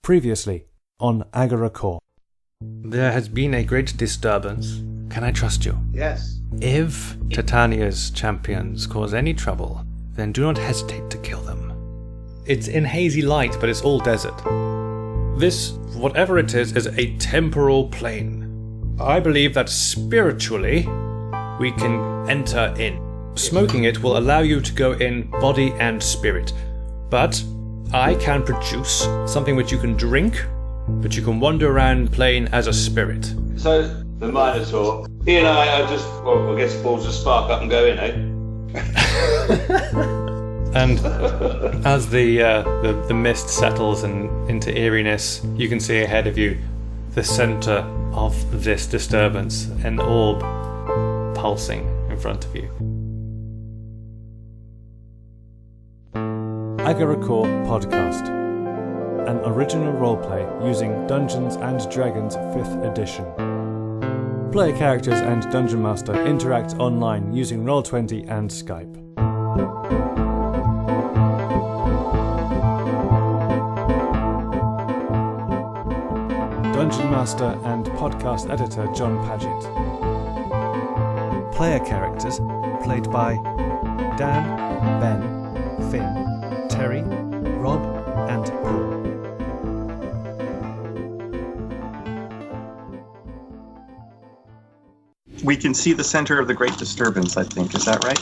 Previously on Agora Core. There has been a great disturbance. Can I trust you? Yes. If Titania's champions cause any trouble, then do not hesitate to kill them. It's in hazy light, but it's all desert. This, whatever it is a temporal plane. I believe that spiritually, we can enter in. Smoking it will allow you to go in body and spirit. But I can produce something which you can drink, but you can wander around plane as a spirit. So, the Minotaur, he and I I guess balls just spark up and go in, eh? And as the mist settles into eeriness, you can see ahead of you the center of this disturbance, an orb pulsing in front of you. Agora Core Podcast, an original roleplay using Dungeons & Dragons 5th edition. Player characters and Dungeon Master interact online using Roll20 and Skype. Dungeon Master and podcast editor John Paget. Player characters played by Dan, Ben, Finn, Terry, Rob, and Paul. We can see the center of the great disturbance, I think. Is that right?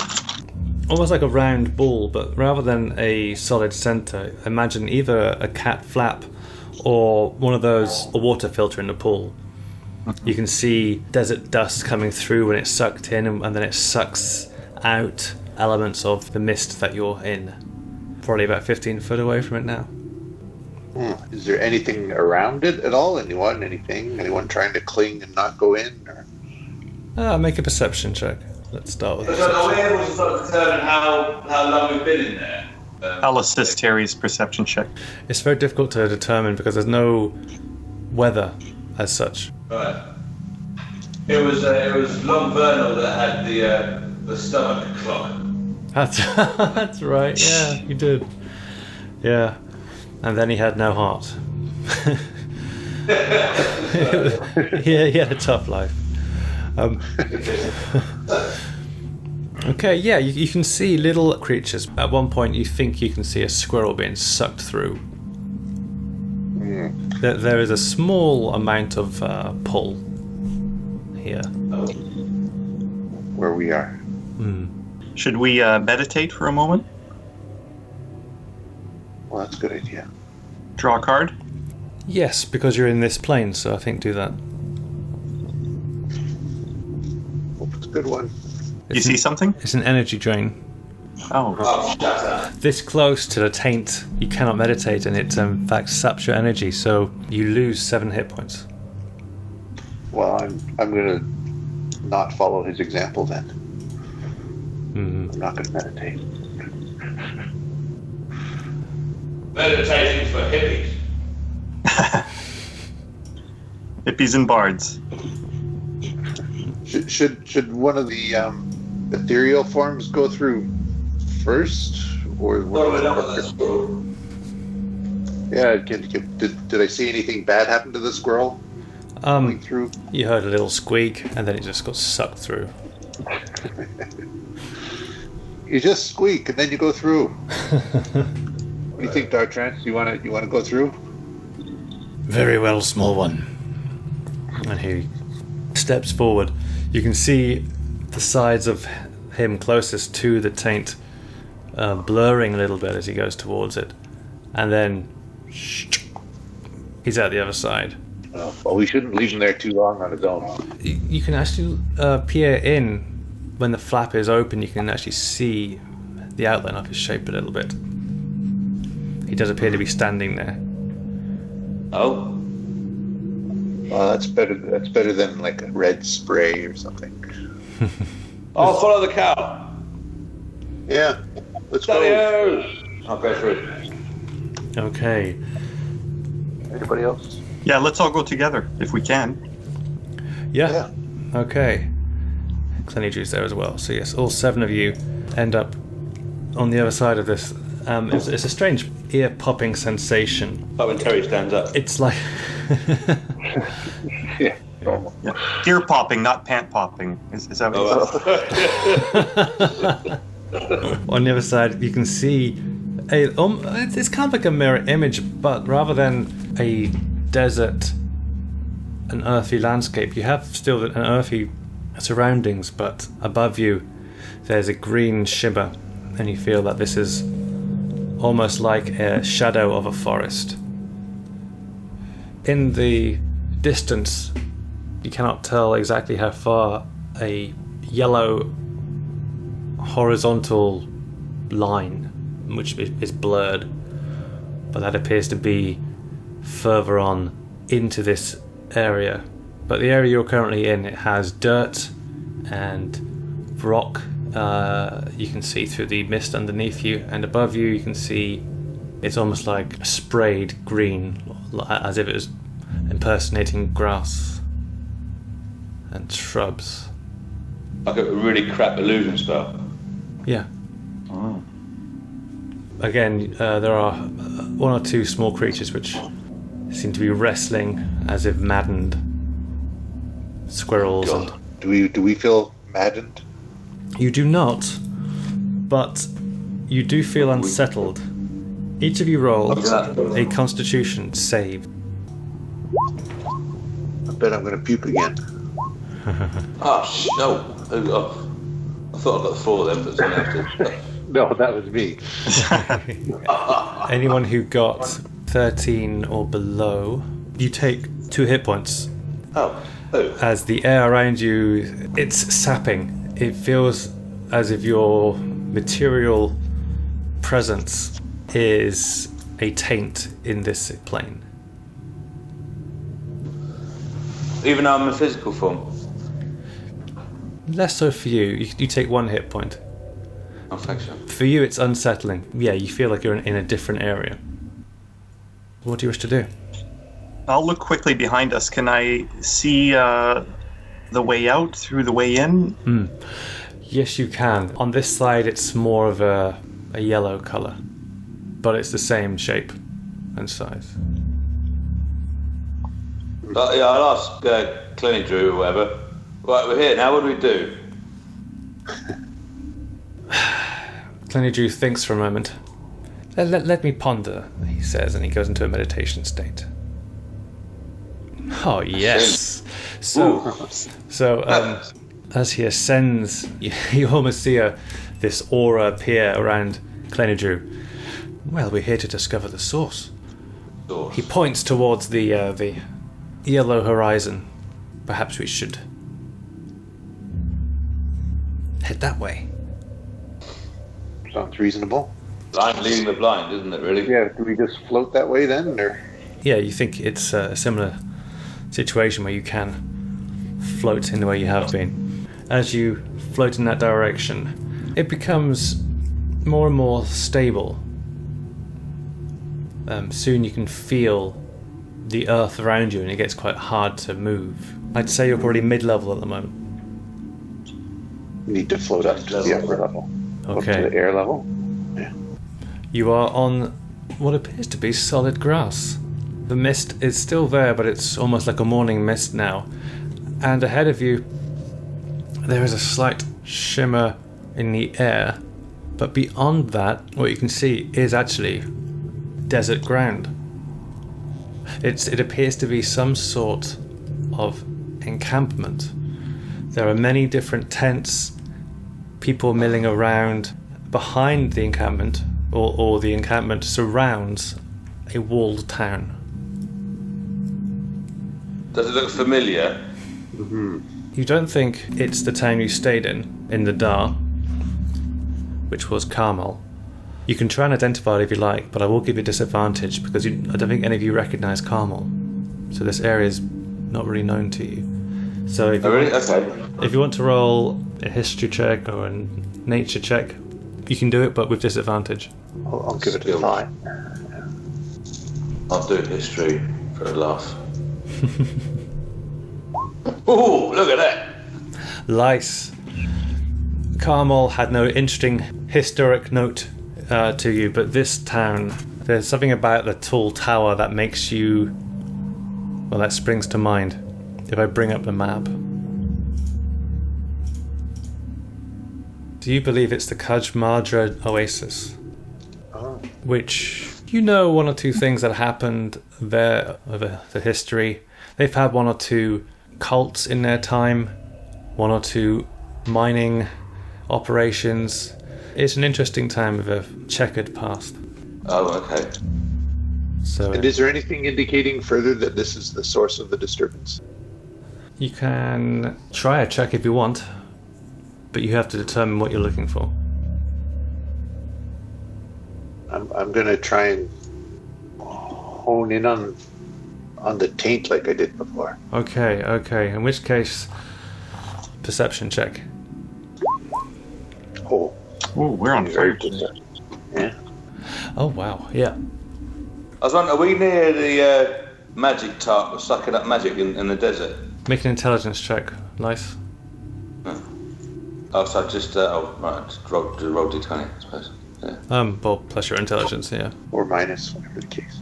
Almost like a round ball, but rather than a solid center, imagine either a cat flap or one of those, a water filter in the pool. You can see desert dust coming through when it's sucked in, and then it sucks out elements of the mist that you're in. Probably about 15 foot away from it now. Is there anything around it at all? Anyone trying to cling and not go in? Or? Make a perception check. Let's start with So are we able to sort of determine how long we've been in there? I'll assist Terry's perception check. It's very difficult to determine because there's no weather as such. Right. It was Long Vernal that had the stomach clock. That's right, yeah, he did. Yeah. And then he had no heart. He had a tough life. Okay, yeah, you can see little creatures. At one point you think you can see a squirrel being sucked through. There is a small amount of pull here. Where we are. Should we meditate for a moment? Well, that's a good idea. Draw a card? Yes, because you're in this plane, so I think do that. Hope it's a good one. You see something? It's an energy drain. Oh. Shut This close to the taint, you cannot meditate, and it in fact saps your energy, so you lose 7 hit points. Well, I'm going to not follow his example then. I'm not going to meditate. Meditating for hippies. Hippies and bards. Should one of the ethereal forms go through first, or Yeah, did I see anything bad happen to the squirrel? Going through? You heard a little squeak, and then it just got sucked through. You just squeak and then you go through. What do you think, Dark Trance? You want to go through? Very well, small one. And he steps forward. You can see the sides of him closest to the taint blurring a little bit as he goes towards it. And then he's at the other side. Well, we shouldn't leave him there too long on his own. You can actually peer in. When the flap is open, you can actually see the outline of his shape a little bit. He does appear to be standing there. Oh. Well, that's better. That's better than like a red spray or something. I'll follow the cow. Yeah, let's go. I'll go through. Okay. Anybody else? Yeah, let's all go together if we can. Yeah. Okay. Clenny there as well. So yes, all 7 of you end up on the other side of this. It's a strange ear-popping sensation. Like when Terry stands up. It's like... Yeah. Yeah. Ear popping, not pant popping. Is that what On the other side, you can see it's kind of like a mirror image, but rather than a desert, an earthy landscape, you have still an earthy surroundings, but above you there's a green shimmer, and you feel that this is almost like a shadow of a forest. In the distance, you cannot tell exactly how far a yellow horizontal line, which is blurred, but that appears to be further on into this area. But the area you're currently in, it has dirt and rock. You can see through the mist underneath you, and above you can see it's almost like sprayed green, as if it was impersonating grass and shrubs. Like a really crap illusion spell. Yeah. Oh. Again, there are one or two small creatures which seem to be wrestling as if maddened. Squirrels. God. Do we feel maddened? You do not, but you do feel unsettled. Each of you roll a Constitution save. I bet I'm going to puke again. No. I thought I got 4 of them, but someone else did. No, that was me. Anyone who got 13 or below, you take 2 hit points. Oh. As the air around you, it's sapping. It feels as if your material presence is a taint in this plane. Even though I'm in physical form. Less so for you. You take 1 hit point. Oh, thanks, sir. For you, it's unsettling. Yeah, you feel like you're in a different area. What do you wish to do? I'll look quickly behind us. Can I see the way out through the way in? Yes, you can. On this side, it's more of a yellow colour, but it's the same shape and size. Yeah, I'll ask Clenny Drew or whatever. Right, we're here now. What do we do? Clenny Drew thinks for a moment. Let me ponder, he says, and he goes into a meditation state. Oh, yes. So as he ascends, you almost see this aura appear around Clenny Drew. Well, we're here to discover the source. He points towards the yellow horizon. Perhaps we should head that way. Sounds reasonable. Blind leading the blind, isn't it, really? Yeah, do we just float that way then, or? Yeah, you think it's a similar situation where you can float in the way you have been. As you float in that direction, it becomes more and more stable. Soon you can feel the earth around you, and it gets quite hard to move. I'd say you're probably mid-level at the moment. We need to float up to the upper level. Okay. Up to the air level. Yeah. You are on what appears to be solid grass. The mist is still there, but it's almost like a morning mist now. And ahead of you, there is a slight shimmer in the air. But beyond that, what you can see is actually desert ground. It appears to be some sort of encampment. There are many different tents, people milling around. Behind the encampment, or the encampment surrounds a walled town. Does it look familiar? Mm-hmm. You don't think it's the town you stayed in the Dar, which was Carmel. You can try and identify it if you like, but I will give you disadvantage because I don't think any of you recognise Carmel. So this area is not really known to you. So if you want to roll a history check or a nature check, you can do it, but with disadvantage. I'll give it a try. I'll do history for a laugh. Ooh, look at that! Lice. Carmel had no interesting historic note to you, but this town There's something about the tall tower that makes you... Well, that springs to mind. If I bring up the map. Do you believe it's the Kajmadra Oasis? Oh. Which, you know, one or two things that happened there over the history. They've had one or two cults in their time, one or two mining operations. It's an interesting time with a checkered past. Oh, okay. So And is there anything indicating further that this is the source of the disturbance? you can try a check if you want, but you have to determine what you're looking for. I'm going to try and hone in on the taint like I did before. Okay. In which case, perception check. Oh, We're on very fire. good. Yeah. Oh wow, yeah. I was wondering, are we near the magic tart sucking up magic in the desert? Make an intelligence check, Lice. Oh, so just right, just roll d20, I suppose. Yeah. Well, plus your intelligence, yeah. Or minus, whatever the case.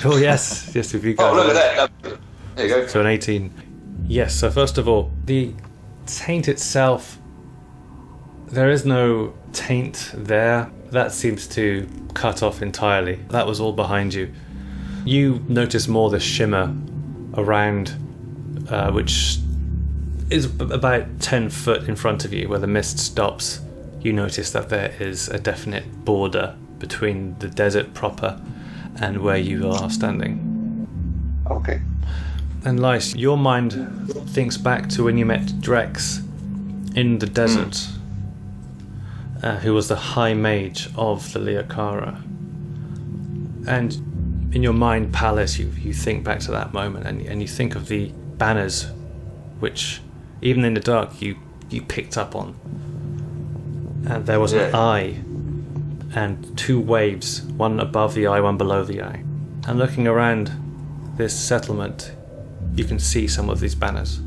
Oh yes, if you guys. Oh, look at that! There you go. So an 18. Yes. So first of all, the taint itself. There is no taint there. That seems to cut off entirely. That was all behind you. You notice more the shimmer around, which is about 10 foot in front of you, where the mist stops. You notice that there is a definite border between the desert proper and where you are standing. Okay. And Lice, your mind thinks back to when you met Drex in the desert, who was the high mage of the Liakara. And in your mind palace, you think back to that moment, and you think of the banners, which even in the dark you picked up on. And there was an eye and two waves, one above the eye, one below the eye. And looking around this settlement, you can see some of these banners.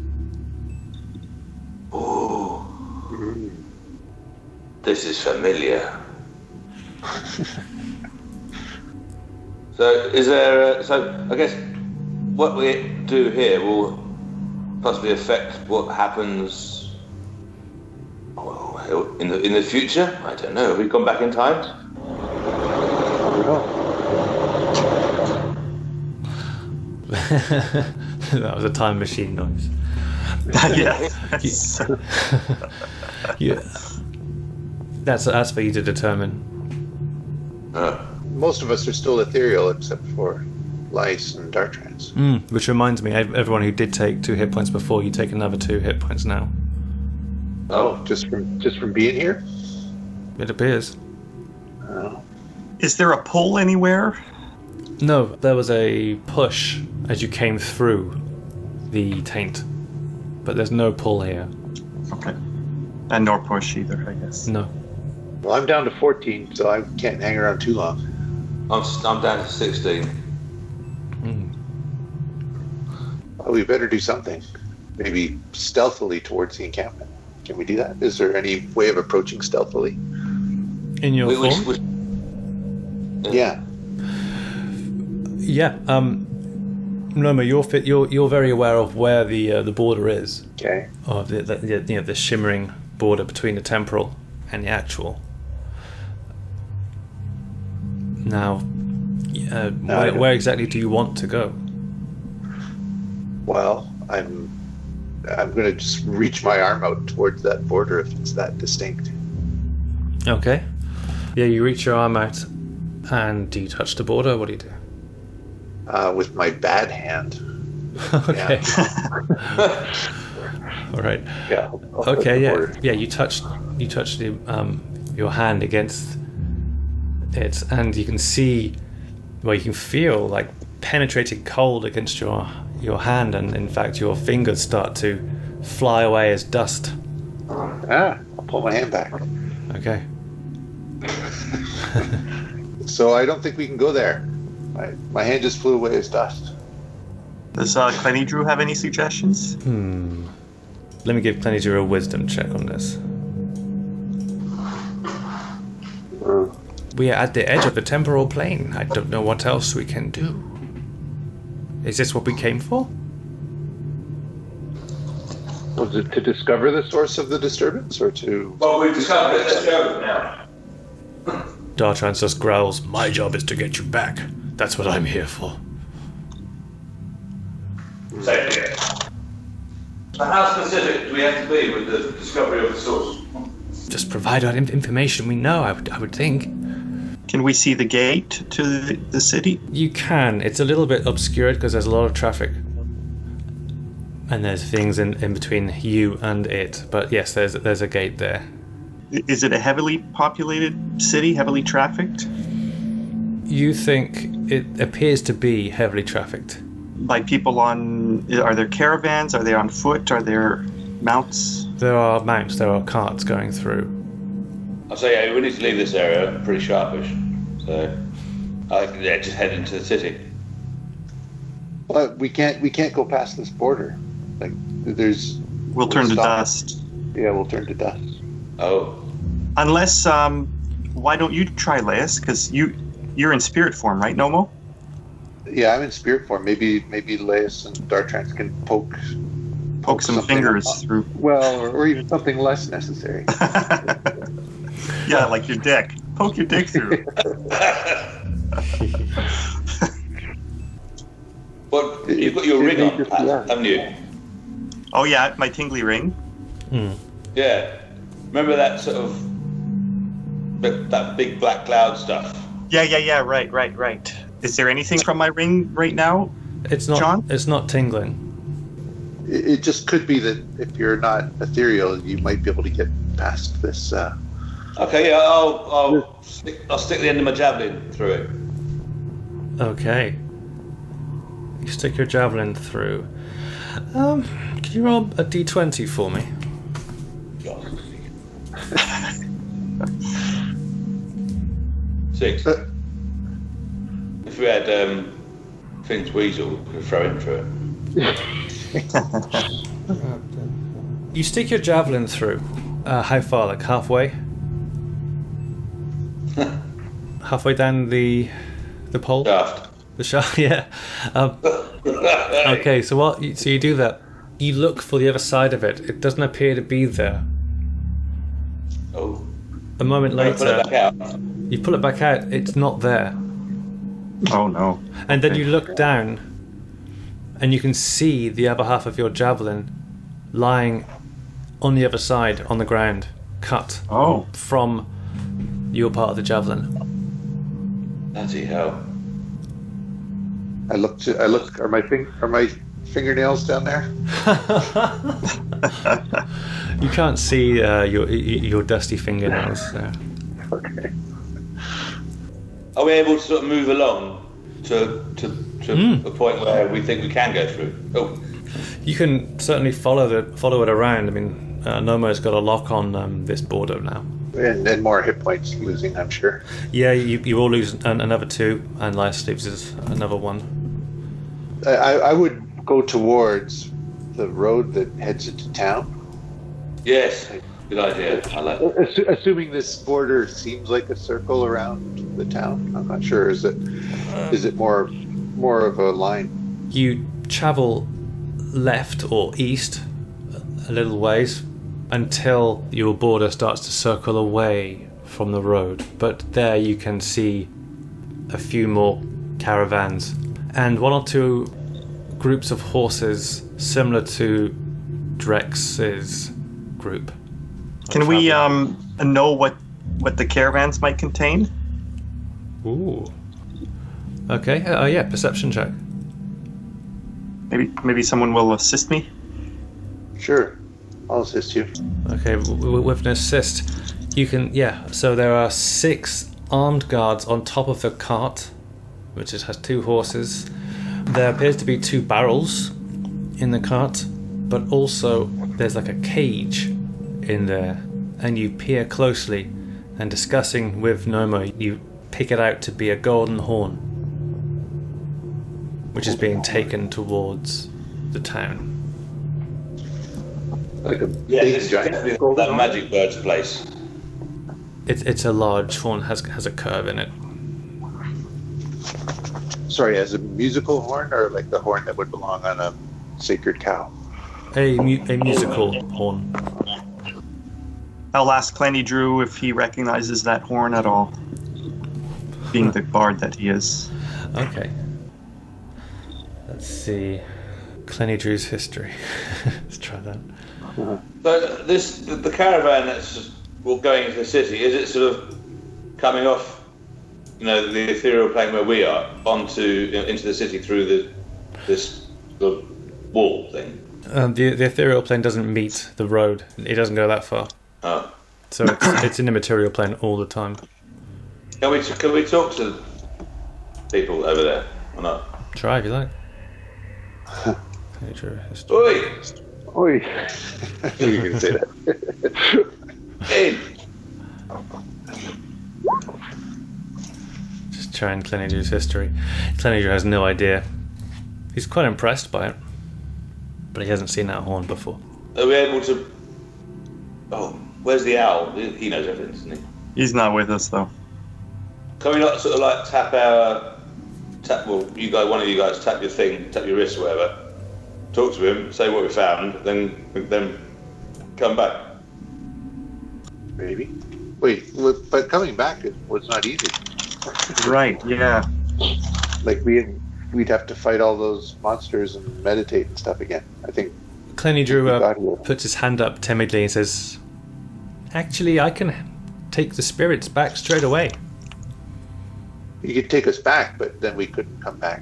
Ooh. This is familiar. So, is there? So, I guess what we do here will possibly affect what happens. Well, in the future. I don't know. Have we gone back in time? That was a time machine noise. Yes. Yeah. That's for you to determine. Most of us are still ethereal except for Lice and Dartrans. Which reminds me, everyone who did take 2 hit points before, you take another 2 hit points now. Oh, just from being here? It appears. Oh. Is there a pull anywhere? No, there was a push as you came through the taint, but there's no pull here. Okay. And nor push either, I guess. No. Well, I'm down to 14, so I can't hang around too long. I'm down to 16. Well, we better do something. Maybe stealthily towards the encampment. Can we do that? Is there any way of approaching stealthily? In your form? Yeah. Yeah. Noma, you're very aware of where the border is. Okay. Of the shimmering border between the temporal and the actual. Now, where exactly do you want to go? Well, I'm going to just reach my arm out towards that border if it's that distinct. Okay. Yeah, you reach your arm out, and do you touch the border? What do you do? With my bad hand. Okay. All right. Yeah. Okay. Yeah. Yeah. You touch the your hand against it, and you can see, well, you can feel like penetrating cold against your hand, and in fact your fingers start to fly away as dust. I'll pull my hand back. Okay. So I don't think we can go there. My hand just flew away as dust. Does Clenny Drew have any suggestions? Let me give Clenny Drew a wisdom check on this. we are at the edge of the temporal plane. I don't know what else we can do. Is this what we came for? Was it to discover the source of the disturbance, or to... Well, we've discovered it. Let's go now. Dartrans just growls, "My job is to get you back. That's what I'm here for." Same here. So how specific do we have to be with the discovery of the source? Just provide our information we know, I would think. Can we see the gate to the city? You can. It's a little bit obscured because there's a lot of traffic. And there's things in between you and it. But yes, there's a gate there. Is it a heavily populated city, heavily trafficked? You think it appears to be heavily trafficked. By people on... Are there caravans? Are they on foot? Are there mounts? There are mounts, there are carts going through. I'll say, yeah, we need to leave this area pretty sharpish. So, just head into the city. Well, we can't go past this border. Like, We'll turn to dust. Yeah, we'll turn to dust. Oh. Unless, why don't you try, Laius? Because you're in spirit form, right, Nomo? Yeah, I'm in spirit form. Maybe Laius and Dartrans can poke some fingers through. Well, or even something less necessary. Yeah, like your dick. Poke your dick through. Well, you've got your ring on, Pat, haven't you? Oh yeah, my tingly ring. Yeah. Remember that sort of that big black cloud stuff? Yeah. Right. Is there anything from my ring right now? It's not. John? It's not tingling. It just could be that if you're not ethereal, you might be able to get past this. Okay, yeah, I'll stick the end of my javelin through it. Okay. You stick your javelin through. Can you roll a d20 for me? Six. If we had Finn's weasel, we could throw him through it. You stick your javelin through. How far? Like halfway? Halfway down the pole? Shaft. The shaft, yeah. Okay, so you do that. You look for the other side of it. It doesn't appear to be there. Oh. A moment later, Pull it back out. you pull it back out. It's not there. Oh no. And then you look down, and you can see the other half of your javelin lying on the other side on the ground, cut from your part of the javelin. Bloody hell. I look. Are my fingernails down there? You can't see your dusty fingernails. So. Okay. Are we able to sort of move along to a point where we think we can go through? Oh. You can certainly follow it around. I mean, Nomo's got a lock on this border now. And more hit points losing, I'm sure. Yeah, you all lose another 2, and Laius loses another 1. I would go towards the road that heads into town. Yes, good idea. I like that. Assuming this border seems like a circle around the town, I'm not sure. Is it more of a line? You travel left or east a little ways until your border starts to circle away from the road. But there you can see a few more caravans and 1 or 2 groups of horses similar to Drex's group. Can we know what the caravans might contain? Ooh. Okay. Yeah. Perception check. Maybe someone will assist me. Sure, I'll assist you. Okay. With an assist, you can. Yeah. So there are 6 armed guards on top of the cart, which has 2 horses. There appears to be 2 barrels in the cart, but also there's like a cage in there, and you peer closely, and discussing with Nomo, you pick it out to be a golden horn, which is being taken towards the town. Like a Yeah, big this is giant definitely golden that magic bird's place. It's a large horn, has a curve in it. Sorry, as a musical horn, or like the horn that would belong on a sacred cow? A musical horn. I'll ask Clenny Drew if he recognizes that horn at all, being the bard that he is. Okay. Let's see. Clenny Drew's history. Let's try that. So the caravan that's going into the city, is it sort of coming off, the ethereal plane where we are, into the city through this sort of wall thing? The ethereal plane doesn't meet the road. It doesn't go that far. Oh. So it's in the material plane all the time. Can we talk to people over there or not? Try if you like. Clenny Drew history. Oi! Oi! I knew you were going to say that. In! Just trying Clenny Drew's history. Clenny Drew has no idea. He's quite impressed by it, but he hasn't seen that horn before. Are we able to... Oh, where's the owl? He knows everything, doesn't he? He's not with us, though. Can we not sort of like one of you guys tap your thing, tap your wrist or whatever, talk to him, say what we found, then come back? Maybe. Wait, but coming back was not easy. Right, yeah. Like we'd have to fight all those monsters and meditate and stuff again. I think. Clenny Drew puts his hand up timidly and says, "Actually, I can take the spirits back straight away." You could take us back, but then we couldn't come back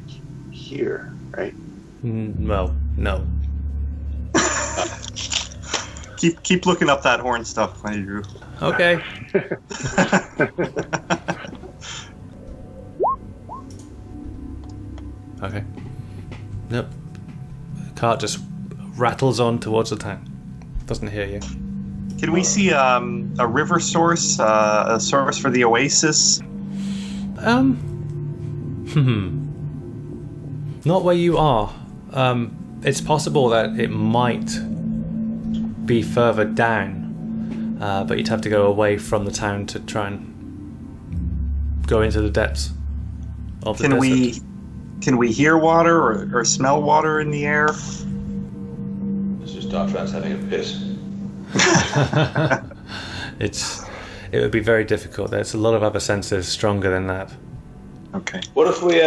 here, right? Well, no. Keep looking up that horn stuff, Clenny Drew. Okay. Okay. Nope. The cart just rattles on towards the town. Doesn't hear you. Can we see a river source, a source for the oasis? Not where you are. It's possible that it might be further down, but you'd have to go away from the town to try and go into the depths of the desert. Can we hear water or smell water in the air? Let's just start trying having a piss. It would be very difficult. There's a lot of other senses stronger than that. Okay. What if we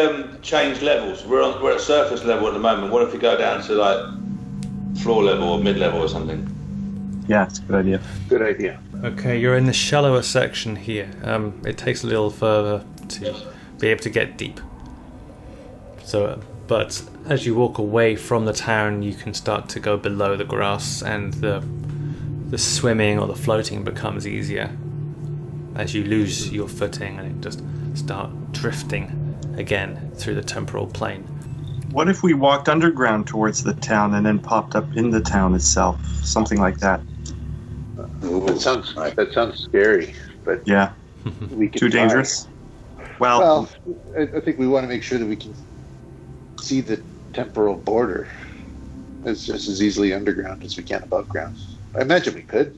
change levels? We're at surface level at the moment. What if we go down to like floor level or mid level or something? Yeah, it's a good idea. Good idea. Okay, you're in the shallower section here. It takes a little further to be able to get deep. So, but as you walk away from the town, you can start to go below the grass, and the swimming or the floating becomes easier as you lose your footing and it just start drifting again through the temporal plane. What if we walked underground towards the town and then popped up in the town itself? Something like that. That sounds scary, but yeah, we can too try. dangerous. Well, I think we want to make sure that we can see the temporal border as just as easily underground as we can above ground. I imagine we could.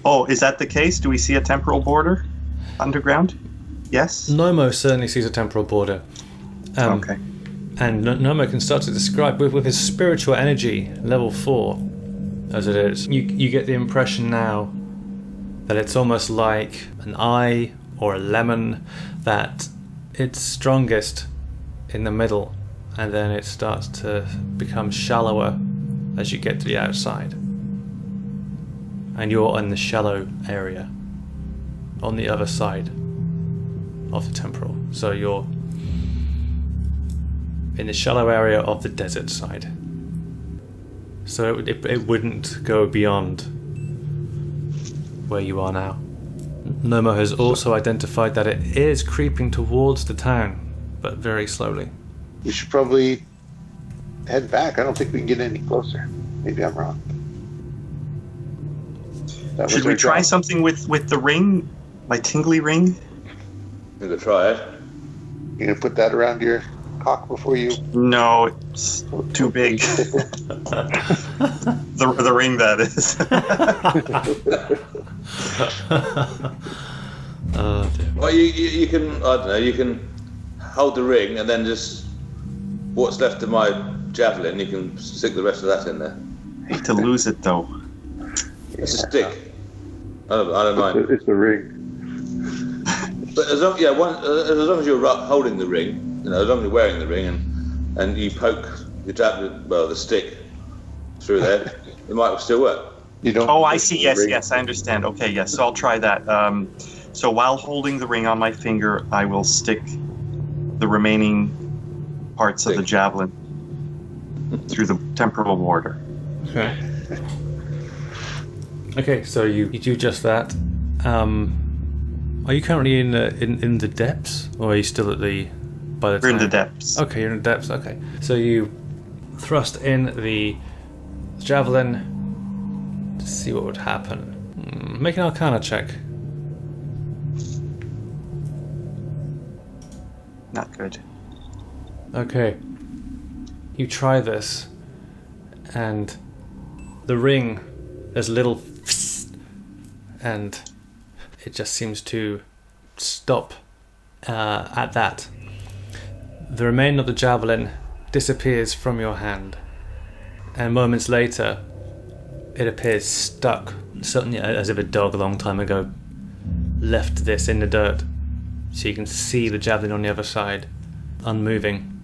Oh, is that the case? Do we see a temporal border underground? Yes? Nomo certainly sees a temporal border. Okay. And Nomo can start to describe with his spiritual energy, level 4, as it is. You get the impression now that it's almost like an eye or a lemon, that it's strongest in the middle, and then it starts to become shallower as you get to the outside. And you're in the shallow area, on the other side of the temporal. So you're in the shallow area of the desert side. So it wouldn't go beyond where you are now. Nomo has also identified that it is creeping towards the town, but very slowly. We should probably head back. I don't think we can get any closer. Maybe I'm wrong. Should we try something with the ring? My tingly ring? We're gonna try it. You gonna put that around your cock before you? No, it's too big. the ring, that is. Oh dear. Well, you can, I don't know, you can hold the ring and then just what's left of my javelin, you can stick the rest of that in there. I hate to lose it though. It's a stick. I don't mind. It's the ring. But as long as you're holding the ring, as long as you're wearing the ring and you poke your javelin, the stick through there, it might still work. You don't. Oh, I see. Yes, I understand. Okay, yes. So I'll try that. So while holding the ring on my finger, I will stick the remaining parts of the javelin through the temporal border. Okay. Okay, so you do just that. Are you currently in the depths, or are you still at the? By the time? We're in the depths. Okay, you're in the depths. Okay, so you thrust in the javelin to see what would happen. Make an Arcana check. Not good. Okay. You try this, and the ring, there's a little and it just seems to stop at that. The remainder of the javelin disappears from your hand, and moments later it appears stuck, certainly as if a dog a long time ago left this in the dirt. So you can see the javelin on the other side, unmoving.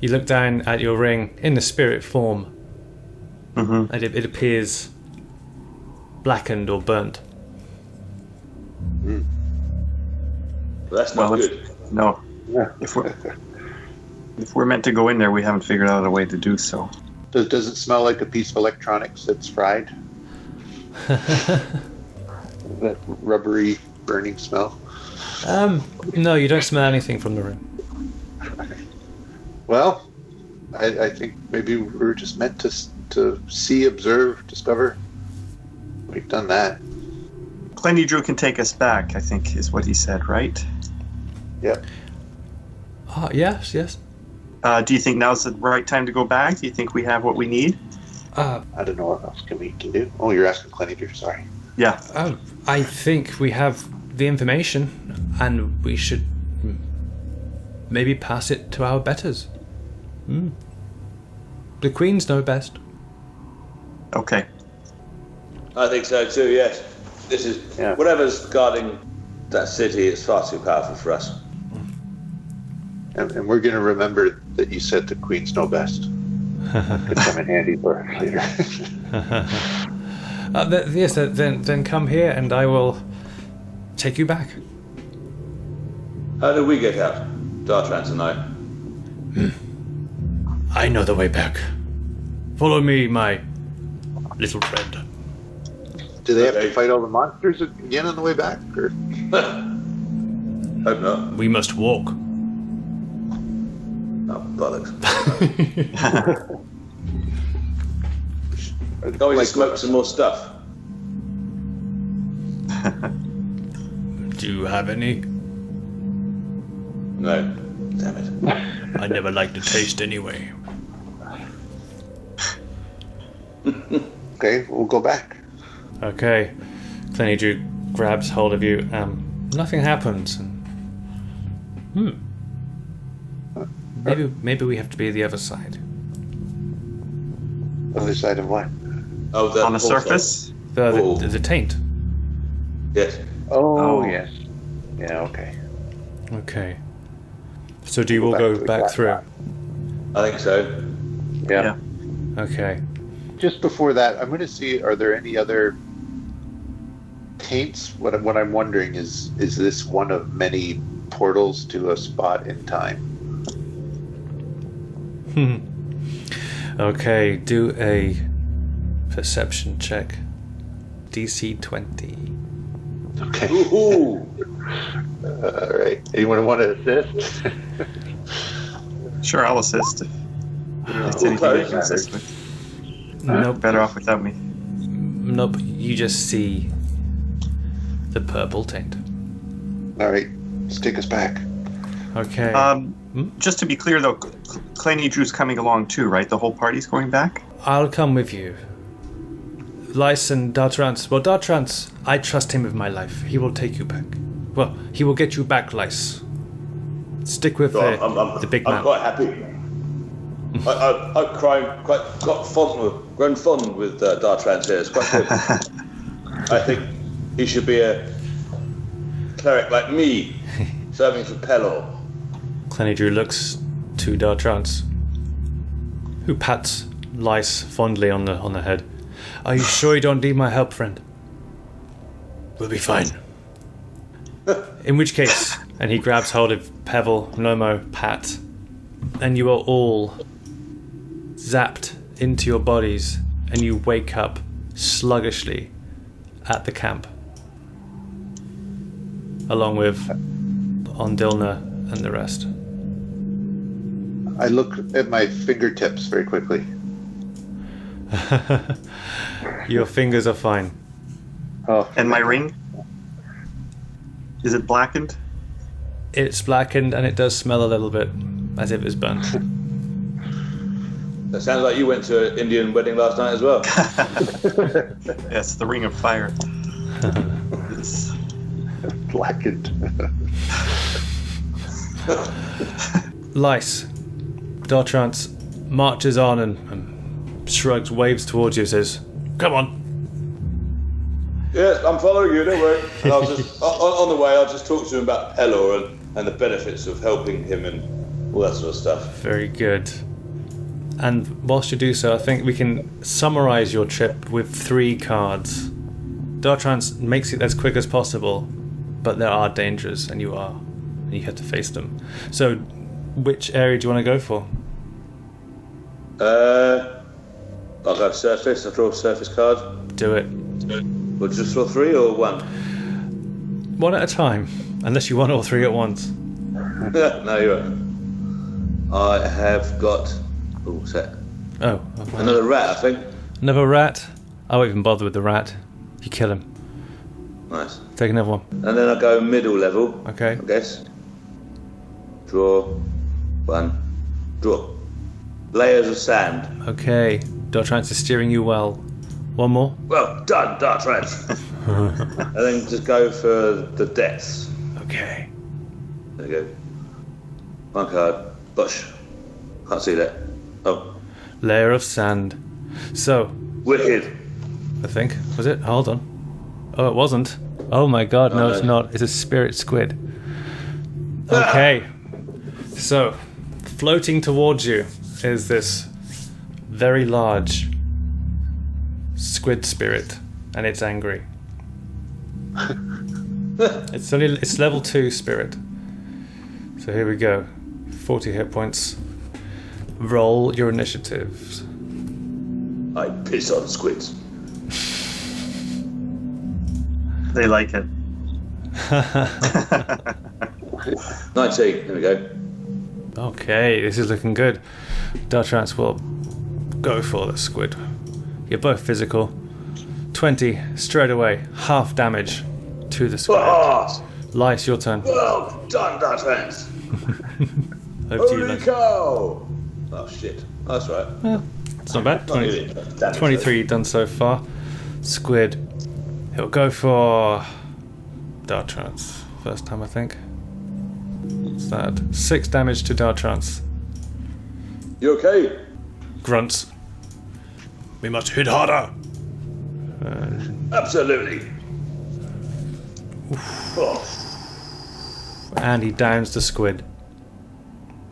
You look down at your ring in the spirit form, and it appears blackened or burnt. Well, that's not good. No. Yeah. If we're meant to go in there, we haven't figured out a way to do so. Does it smell like a piece of electronics that's fried? That rubbery burning smell. No, you don't smell anything from the room. Well, I think maybe we're just meant to see, observe, discover. We've done that. Clenny Drew can take us back, I think, is what he said, right? Yep. Yes. Do you think now's the right time to go back? Do you think we have what we need? I don't know what else we can do. Oh, you're asking Clenny Drew, sorry. Yeah. I think we have the information, and we should maybe pass it to our betters. The queens know best. Okay. I think so too, yes. This is, whatever's guarding that city is far too powerful for us. And we're going to remember that you said the queens know best. Could come in handy for us later. Yes, then come here and I will take you back. How do we get out? Dartrans and I. I know the way back. Follow me, my little friend. Do they have to fight all the monsters again on the way back? Or? Hope not. We must walk. Oh, bollocks. Can't we just smoke some more stuff? Do you have any? No. Damn it. I never like to taste anyway. Okay, we'll go back. Okay. Clenny Drew grabs hold of you. Nothing happens. Maybe we have to be the other side. Other side of what? Oh, On the surface? The taint. Yes. Oh, yes. Yeah, okay. Okay. So do you all go back through? I think so. Yeah. Okay. Just before that, I'm going to see, are there any other taints? What I'm wondering is this one of many portals to a spot in time? Okay, do a perception check. DC 20. Okay. Ooh. All right. Anyone want to assist? Sure, I'll assist. It's anything I can assist with. Nope. Better off without me. Nope, you just see the purple taint. All right. Let's take us back. Okay. Just to be clear, though, Clenny Drew's coming along too, right? The whole party's going back? I'll come with you. Lice and Dartrance. Well, Dartrance, I trust him with my life. He will take you back. Well, he will get you back, Lice. Stick with the big man. I'm quite happy. I've grown fond with Dartrance here. It's quite good. I think he should be a cleric like me, serving for Pelor. Clenny looks to Dartrance, who pats Lice fondly on the head. Are you sure you don't need my help, friend? We'll be fine. In which case, and he grabs hold of Pebble, Nomo, Pat, and you are all zapped into your bodies, and you wake up sluggishly at the camp, along with Ondilna and the rest. I look at my fingertips very quickly. Your fingers are fine. Oh, And my ring? Is it blackened? It's blackened and it does smell a little bit as if it's burnt. That sounds like you went to an Indian wedding last night as well. Yes, the ring of fire. Yes. blackened. Lice. Dartrance marches on and shrugs, waves towards you, says, "Come on." Yes, I'm following you, don't worry. And I'll just, on the way, I'll just talk to him about Pelor and the benefits of helping him and all that sort of stuff. Very good. And whilst you do so, I think we can summarise your trip with 3 cards. Dartrance makes it as quick as possible, but there are dangers, and you have to face them. So, which area do you want to go for? I'll go surface. I'll draw a surface card. Do it. Or just draw 3 or 1? One at a time, unless you want all 3 at once. No, you're right. I have got... What's that? Oh. Another rat, I think. Another rat? I won't even bother with the rat. You kill him. Nice. Take another one. And then I'll go middle level. Okay. I guess. Draw. 1. Draw. Layers of sand. Okay. Dartrance is steering you well. One more? Well done, Dartrance. And then just go for the depths. Okay. There you go. 1 card. Bush. Can't see that. Oh. Layer of sand. So, Wicked. I think. Was it? Hold on. Oh, it wasn't. Oh my god, no, it's not. It's a spirit squid. Okay. So, floating towards you is this very large squid spirit, and it's angry. It's level 2 spirit. So here we go. 40 hit points. Roll your initiatives. I piss on squids. They like it. 19. There we go. Okay, this is looking good. Dartrance will go for the squid. You're both physical. 20 straight away. Half damage to the squid. Oh, Lice, your turn. well done, Dartrance. Over to you, Holy Lice. cow! Oh shit. That's right. It's not bad. Not really. Damage 23 done so far. Squid. He'll go for Dartrance. First time, I think. What's that? 6 damage to Dartrance. You okay? Grunts. We must hit harder. Absolutely. Oh, And he downs the squid.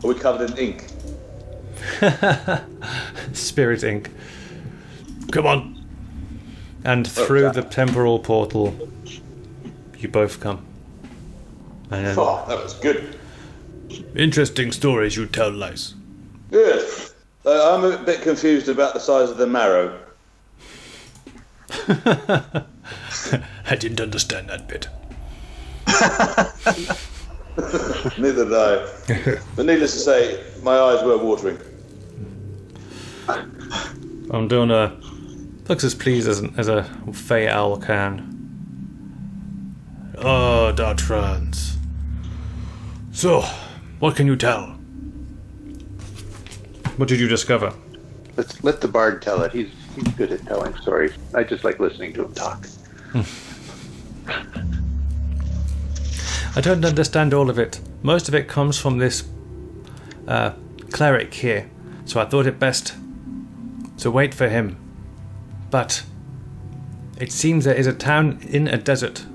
are we covered in ink? Spirit ink. Come on. And through the temporal portal, you both come. And then, Oh, that was good. interesting stories you tell, Lice. Good. I'm a bit confused about the size of the marrow. I didn't understand that bit. Neither did I. But needless to say, my eyes were watering. I'm doing looks as pleased as a Fey owl can. Oh, Dartrance. So, what can you tell? What did you discover? Let's let the bard tell it. He's He's good at telling stories. I just like listening to him talk. I don't understand all of it. Most of it comes from this cleric here, so I thought it best to wait for him. But it seems there is a town in a desert,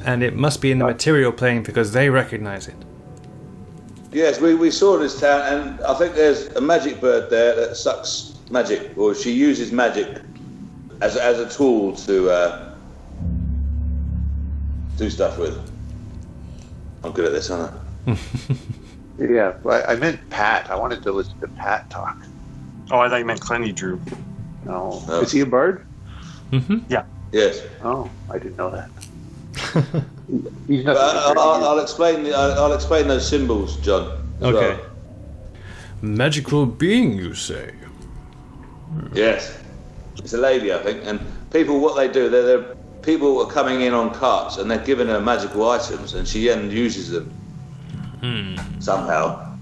and it must be in the material plane because they recognize it. Yes, we saw this town, and I think there's a magic bird there that sucks magic, or she uses magic as a tool to do stuff with. I'm good at this, aren't I? Yeah, I meant Pat. I wanted to listen to Pat talk. Oh, I thought you meant Clenny Drew. No. Oh. Is he a bard? Mm-hmm. Yeah. Yes. Oh, I didn't know that. He's But nothing. I'll explain. I'll explain those symbols, John. as Okay. well. Magical being, you say? Yes. It's a lady, I think, and people. What they do, they're people are coming in on carts, and they're giving her magical items, and she then uses them somehow.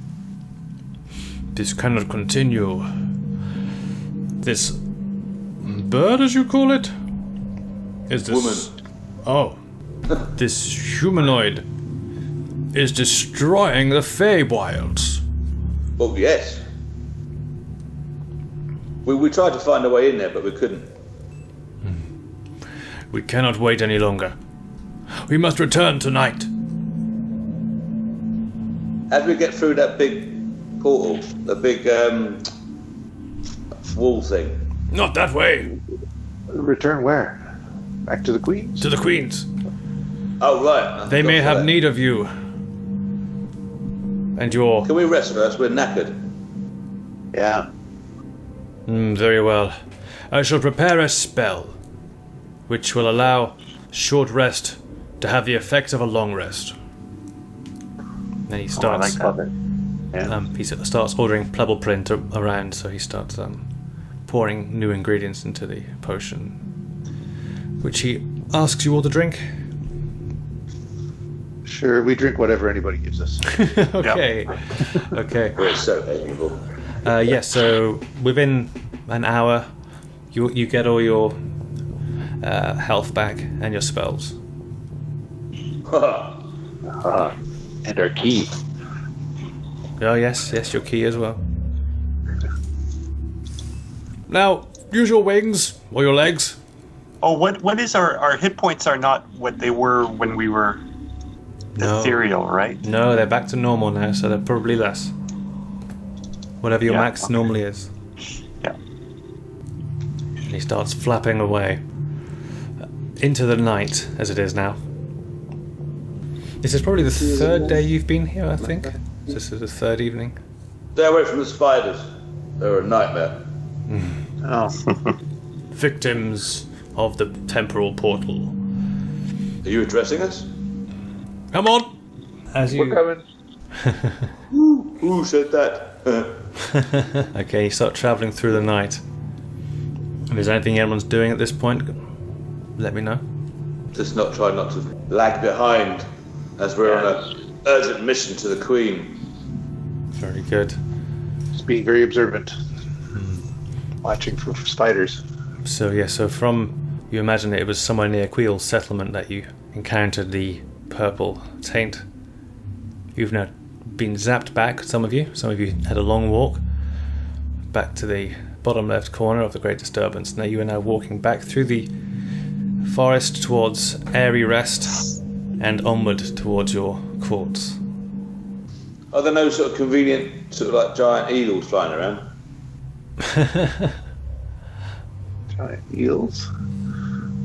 This cannot continue. This bird, as you call it? Is this... Woman. Oh. This humanoid is destroying the Fey Wilds. Well, yes. We tried to find a way in there, but we couldn't. We cannot wait any longer. We must return tonight. How do we get through that big portal, the big wall thing? Not that way. Return where? Back to the Queens? To the Queens. Oh, right. They may have need of you. And your... Can we rest first? We're knackered. Yeah. Very well. I shall prepare a spell, which will allow short rest to have the effect of a long rest. Then he starts... Love it. Yeah. he starts ordering plebble print around, so he starts pouring new ingredients into the potion, which he asks you all to drink. Sure, we drink whatever anybody gives us. Okay. Okay. We're so amiable. Yes, so within an hour, you get all your health back and your spells. And our key. Oh, yes, your key as well. Now, use your wings or your legs. Oh, what is our hit points are not what they were when we were ethereal, right? No, they're back to normal now, so they're probably less. Whatever your max okay. normally is. Yeah. And he starts flapping away into the night, as it is now. This is probably the third day you've been here, I think. This is the third evening. Stay away from the spiders. They're a nightmare. Oh. Victims of the temporal portal. Are you addressing us? Come on! As you... We're coming. Who said that? Okay, you start travelling through the night. If there's anything anyone's doing at this point, let me know. Just try not to lag behind as we're on an urgent mission to the Queen. Very good. Just being very observant. Watching for spiders. So from, you imagine it was somewhere near Queel's settlement that you encountered the purple taint. You've now been zapped back, some of you had a long walk back to the bottom left corner of the Great Disturbance. Now you are now walking back through the forest towards Airy Rest and onward towards your courts. Are there no sort of convenient sort of like giant eagles flying around? Giant eels?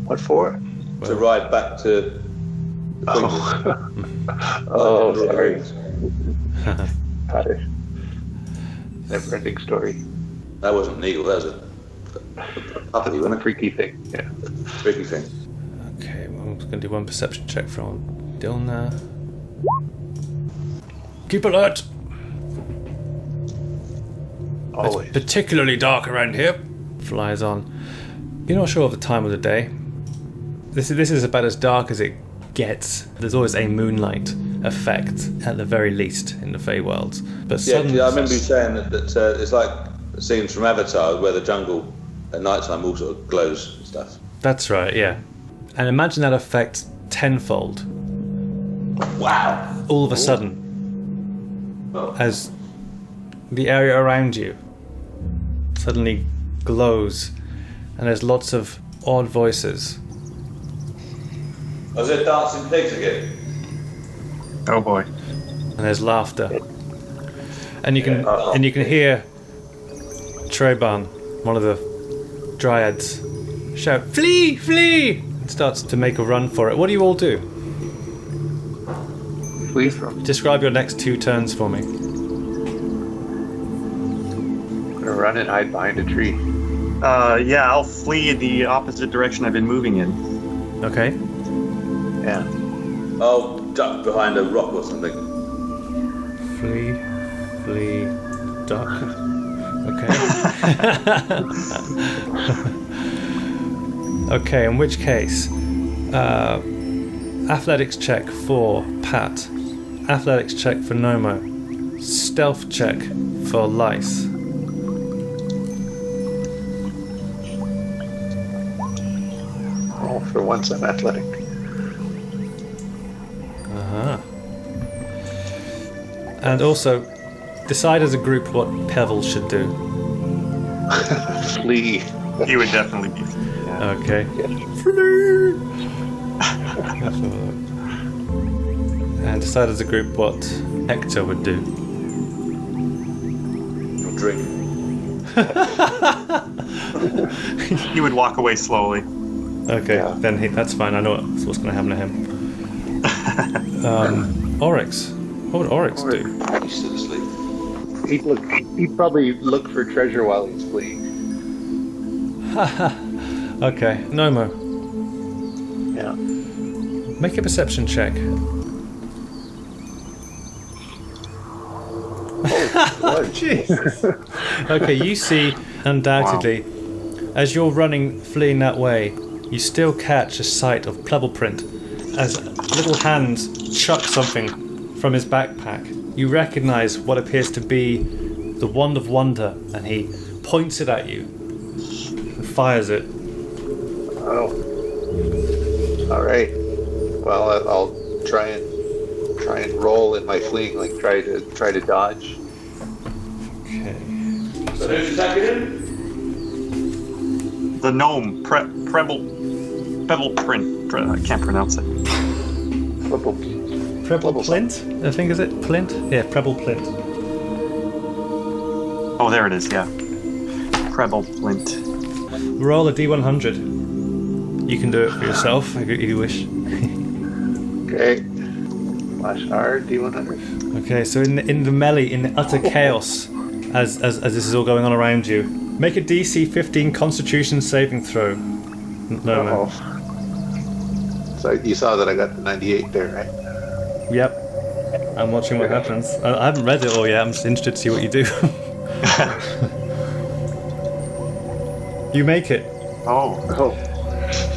What for? To ride back to the Queen? Oh, sorry. Got it. Never-ending story. That wasn't an eagle, that was a puppy, wasn't it? Freaky thing. Yeah. Freaky thing. Okay, well, I'm going to do one perception check from Dilna. Keep alert! Always. It's particularly dark around here. Flies on. You're not sure of the time of the day. This is about as dark as it gets. There's always a moonlight effect, at the very least, in the Fey Wilds. But Yeah, I remember you saying that it's like scenes from Avatar where the jungle at night time all sort of glows and stuff. That's right, yeah. And imagine that effect tenfold. Wow! All of a sudden, as the area around you suddenly glows, and there's lots of odd voices. Was it dancing pigs again? Oh boy. And there's laughter. And you can hear Treban, one of the dryads, shout, "Flee! Flee!" and starts to make a run for it. What do you all do? Flee from. Describe your next 2 turns for me. I'm gonna run and hide behind a tree. Yeah, I'll flee in the opposite direction I've been moving in. Okay. Yeah. I'll duck behind a rock or something. Flee, flee, duck. Okay. Okay, in which case, athletics check for Pat, athletics check for Nomo, stealth check for Lice. Oh, for once I'm athletic. Uh-huh. And also, decide as a group what Pebble should do. Flee. He would definitely be. Yeah. Okay. And decide as a group what Hector would do. Or drink. He would walk away slowly. Okay, Yeah. then that's fine. I know what's going to happen to him. Oryx. What would Oryx do? He's still asleep. He'd probably look for treasure while he's fleeing. Okay, Nomo, Yeah. make a perception check. What? Jesus. Okay, you see, undoubtedly, as you're running, fleeing that way, you still catch a sight of Plebbleprint as little hands chuck something from his backpack. You recognize what appears to be the Wand of Wonder, and he points it at you and fires it. Oh. All right. Well, I'll try and roll in my fleeing, like try to dodge. Okay. So who's attacking him? The gnome, Pebbleprint. I can't pronounce it. Plebbleplint? I think, is it Plint? Yeah, Plebbleplint. Oh, there it is. Yeah. Pebbleplint. Roll a D100. You can do it for yourself if you wish. Okay. Slash R D100. Okay, so in the melee, in the utter chaos, as this is all going on around you, make a DC 15 Constitution saving throw. No, man. So you saw that I got the 98 there, right? Yep. I'm watching what happens. I haven't read it all yet. I'm just interested to see what you do. You make it. Oh. Oh.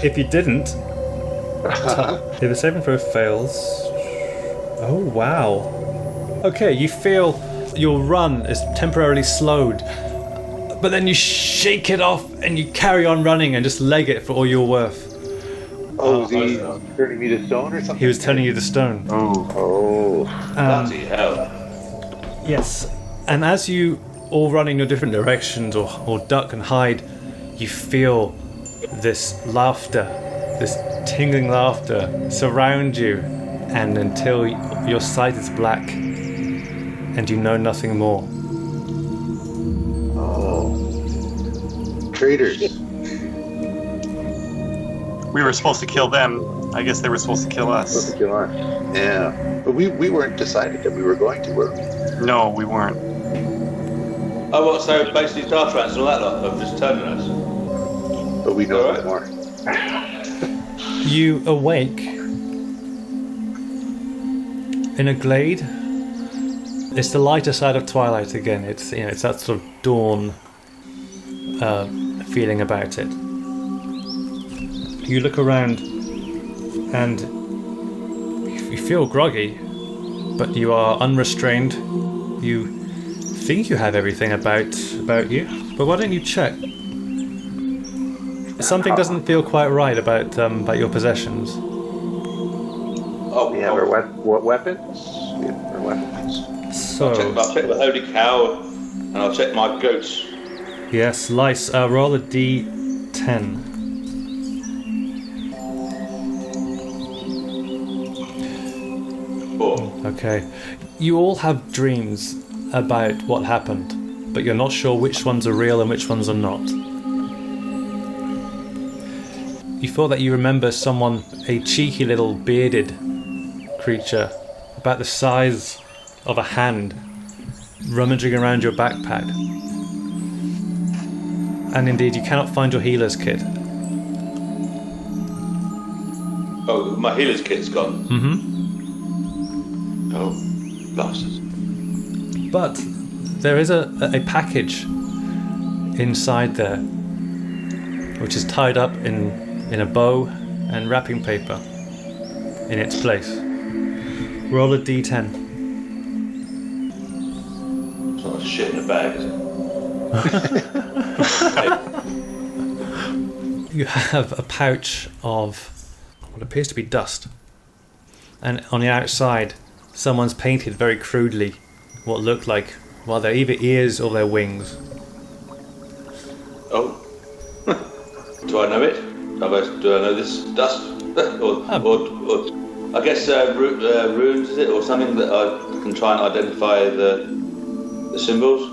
If you didn't, if the saving throw fails. Oh wow. Okay, you feel your run is temporarily slowed, but then you shake it off and you carry on running and just leg it for all you're worth. Oh, was he turning me to stone or something? He was turning you to stone. Oh. Bloody hell. Yes, and as you all run in your different directions or duck and hide, you feel this laughter, this tingling laughter surround you, and until your sight is black and you know nothing more. Oh. Traitors. We were supposed to kill them. I guess they were supposed to kill us. Supposed to kill us. Yeah. But we weren't decided that we were going to, were we? No, we weren't. Oh, what, so basically Star Trans and all that lot of just turning us? But we know All a bit right. more. You awake in a glade. It's the lighter side of twilight again. It's it's that sort of dawn feeling about it. You look around and you feel groggy, but you are unrestrained. You think you have everything about you, but why don't you check? Something doesn't feel quite right about your possessions. Oh, We have our weapons. We have our weapons. So, I'll check the holy cow, and I'll check my goats. yes, Lice, roll a d10. Four. Okay. You all have dreams about what happened, but you're not sure which ones are real and which ones are not. You thought that you remember someone, a cheeky little bearded creature, about the size of a hand, rummaging around your backpack. And indeed, you cannot find your healer's kit. Oh, my healer's kit's gone. Mm-hmm. Oh, bastards. But there is a package inside there, which is tied up in a bow and wrapping paper in its place. Roll a d10. It's not shit in a bag, is it? You have a pouch of what appears to be dust. And on the outside, someone's painted very crudely what look like, well, they're either ears or their wings. Oh. Do I know it? Do I know this dust? or I guess runes, is it? Or something that I can try and identify the symbols?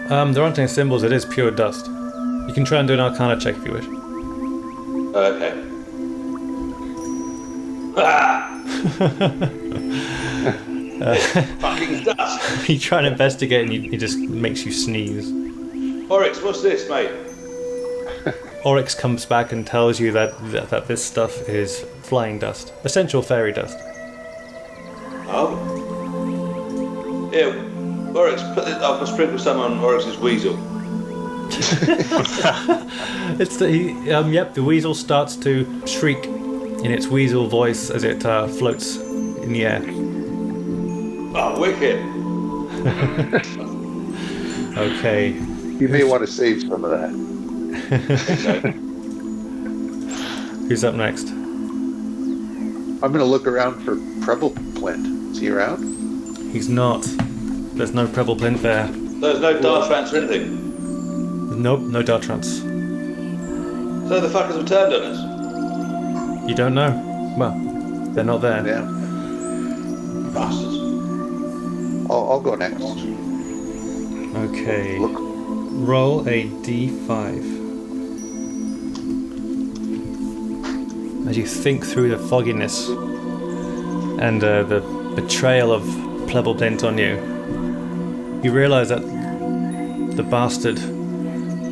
There aren't any symbols, it is pure dust. You can try and do an Arcana check if you wish. Okay. Ah! Fucking dust! You try and investigate and it just makes you sneeze. Oryx, what's this, mate? Oryx comes back and tells you that this stuff is flying dust. Essential fairy dust. Oh. Here, Oryx, I'll sprinkle some on Oryx's weasel. It's the weasel starts to shriek in its weasel voice as it floats in the air. Oh, wicked! Okay. You may want to save some of that. Who's up next? I'm going to look around for Prebbleplint. Is he around? He's not. There's no Prebbleplint there. There's no dart trance or anything. Nope, no dart trance. So the fuckers have turned on us. You don't know. Well, they're not there. Yeah. Bastards. I'll go next. Okay. Look. Roll a d5. As you think through the fogginess and the betrayal of Prebbleplint on you, you realise that the bastard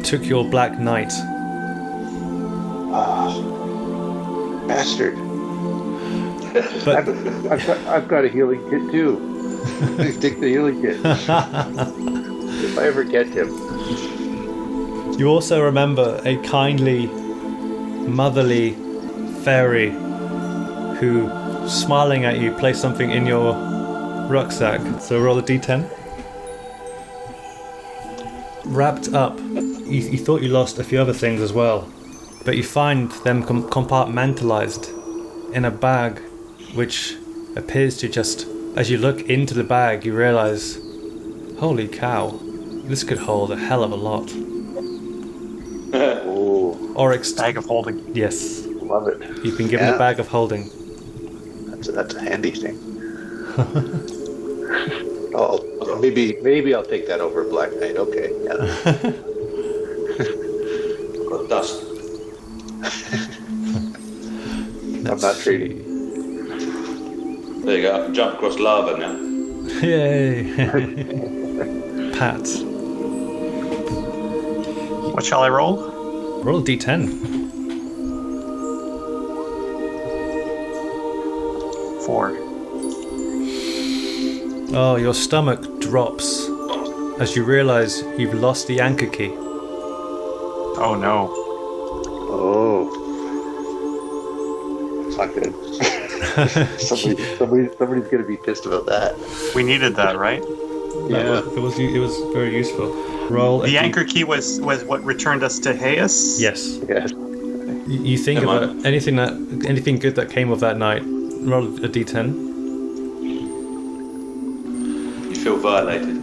took your Black Knight. Bastard. But I've got a healing kit too. Take the healing kit. If I ever get him. you also remember a kindly, motherly fairy who, smiling at you, placed something in your rucksack. So roll a d10. Wrapped up, you thought you lost a few other things as well, but you find them compartmentalized in a bag which appears to just, as you look into the bag, you realize, holy cow, this could hold a hell of a lot. Oh, Oryx, Bag of holding. yes, love it. you've been given a bag of holding. That's a handy thing. Oh, maybe I'll take that over Black Knight. Okay. Yeah. Got dust. I'm not trading. There you go. I can jump across lava now. Yay! Pat, What shall I roll? roll a d10. 4. Oh, your stomach drops as you realize you've lost the anchor key. Oh no. Oh, it's not good. Somebody's gonna be pissed about that. We needed that, right? Yeah, it was very useful. Roll The anchor key was what returned us to Hayes? Yes. Yes. You think about anything good that came of that night. Roll a d10. You feel violated.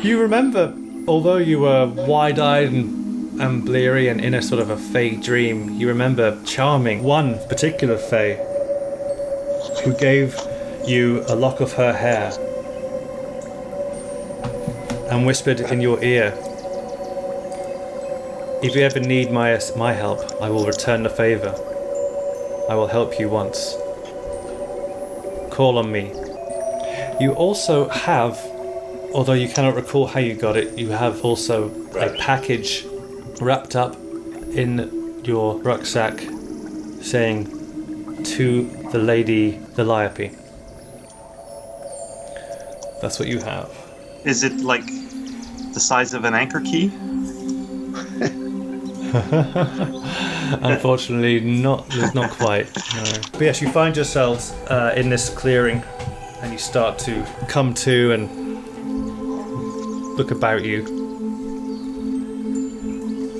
You remember, although you were wide-eyed and bleary and in a sort of a fey dream, you remember charming one particular fey who gave you a lock of her hair and whispered in your ear, "If you ever need my help, I will return the favour. I will help you once. Call on me." You also have, although you cannot recall how you got it, you have also a package wrapped up in your rucksack saying, "To the lady Lilliope." That's what you have. Is it like the size of an anchor key? Unfortunately, not quite. No. But yes, you find yourselves in this clearing, and you start to come to and look about you.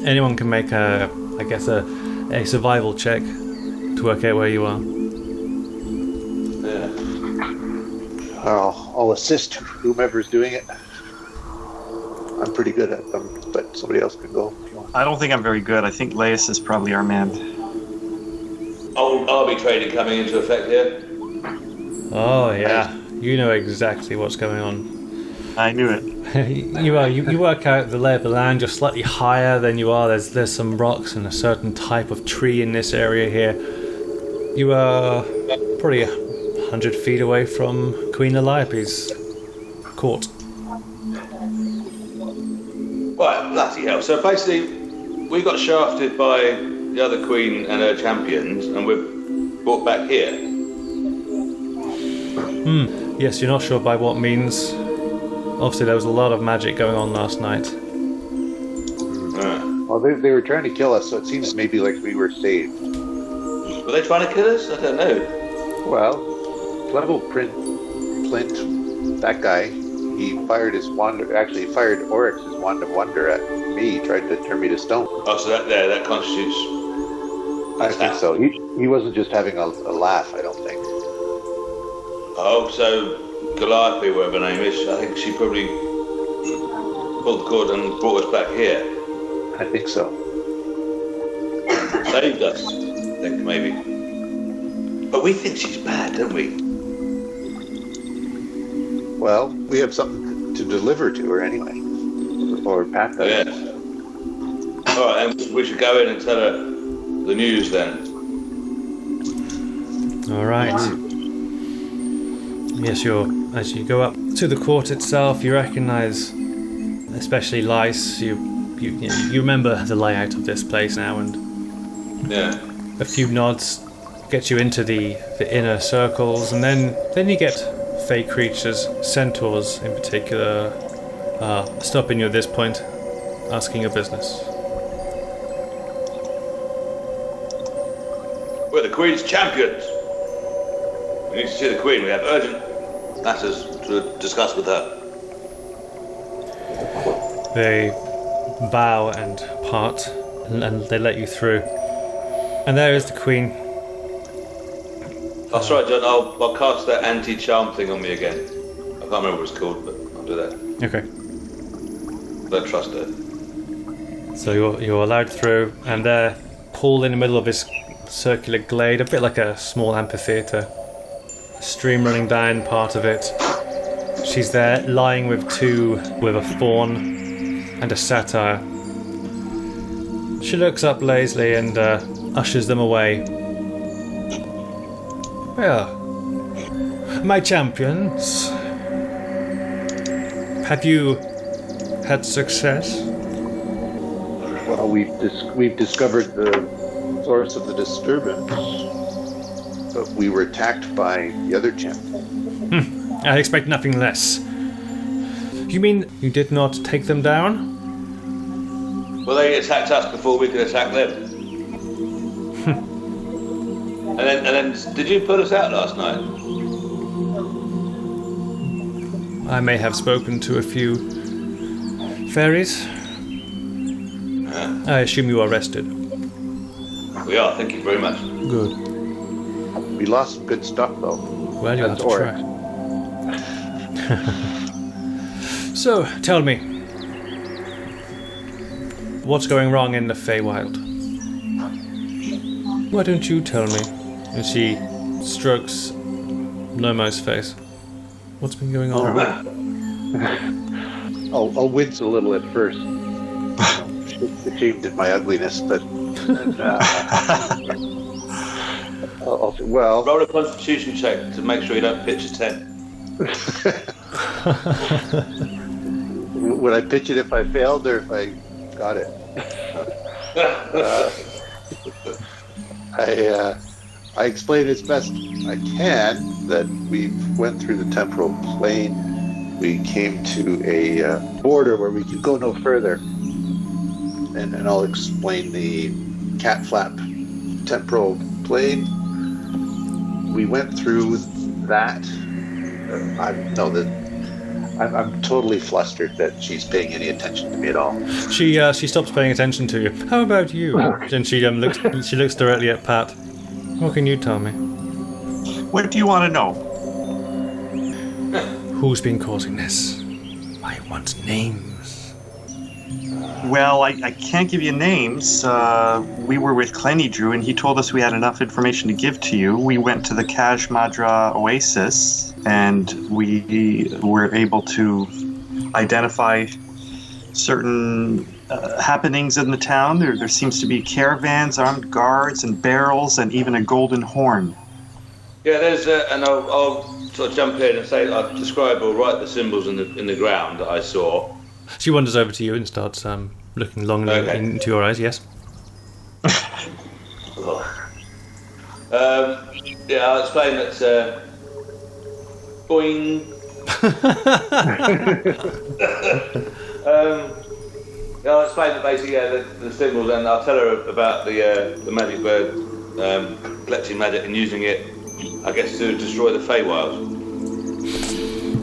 Anyone can make a survival check to work out where you are. Yeah. I'll assist whomever's doing it. I'm pretty good at them, but somebody else can go if you want. I don't think I'm very good. I think Laius is probably our man. Arby trading coming into effect here. Oh yeah, you know exactly what's going on. I knew it. You work out the lay of the land. You're slightly higher than you are. There's some rocks and a certain type of tree in this area here. You are probably 100 feet away from Queen Lilliope's court. Right, bloody hell. So basically, we got shafted by the other queen and her champions, and we're brought back here. Yes, you're not sure by what means. Obviously, there was a lot of magic going on last night. Well, they were trying to kill us, so it seems maybe like we were saved. Were they trying to kill us? I don't know. Well, Level Flint, that guy, he fired his wand. Actually, he fired Oryx's wand of wonder at me. He tried to turn me to stone. Oh, so that constitutes. I think so. He wasn't just having a laugh. I don't think. Oh, so Lilliope, whatever her name is, I think she probably pulled the cord and brought us back here. I think so. Saved us, I think maybe. But we think she's bad, don't we? Well, we have something to deliver to her anyway, or pass that. Yes. All right, and we should go in and tell her the news then. All right. Yes, as you go up to the court itself, you recognise, especially Lice. You remember the layout of this place now, and a few nods get you into the inner circles, and then you get fey creatures, centaurs in particular, stopping you at this point, asking your business. We're the Queen's champions. We need to see the Queen. We have urgent matters to discuss with her. They bow and part, and they let you through. And there is the Queen. That's right, John. I'll cast that anti-charm thing on me again. I can't remember what it's called, but I'll do that. Okay. Don't trust her. So you're allowed through, and they're pulled in the middle of this circular glade, a bit like a small amphitheatre. A stream running down part of it. She's there, lying with a fawn and a satyr. She looks up lazily and ushers them away. Well, my champions, have you had success? Well, we've discovered the source of the disturbance, but we were attacked by the other champion. I expect nothing less. You mean you did not take them down? Well, they attacked us before we could attack them. and then, did you put us out last night? I may have spoken to a few fairies. I assume you are rested. We are, thank you very much. Good. We lost some good stuff, though. Well, you'll have That's to try. So, tell me. What's going wrong in the Fey Wild? Why don't you tell me? And she strokes Nomo's face. What's been going on? I'll wince a little at first. Ashamed at my ugliness, but I'll say, well, Roll a constitution check to make sure you don't pitch a 10. would I pitch it if I failed or if I got it? I explain as best I can that we went through the temporal plane. We came to a border where we could go no further. And I'll explain the cat flap temporal plane. We went through that. I'm totally flustered that she's paying any attention to me at all. She stops paying attention to you. How about you? And she looks directly at Pat. What can you tell me? What do you want to know? Who's been causing this? I want names. Well, I can't give you names. We were with Clenny Drew, and he told us we had enough information to give to you. We went to the Kaj Madra Oasis, and we were able to identify certain happenings in the town. There seems to be caravans, armed guards, and barrels, and even a golden horn. Yeah, there's and I'll sort of jump in and say I'll describe or write the symbols in the ground that I saw. She wanders over to you and starts looking longingly into your eyes. Yes. Yeah, I'll explain that. Boing. Yeah, I'll explain that basically. Yeah, the symbols, and I'll tell her about the magic bird collecting magic and using it, I guess, to destroy the Fey Wilds.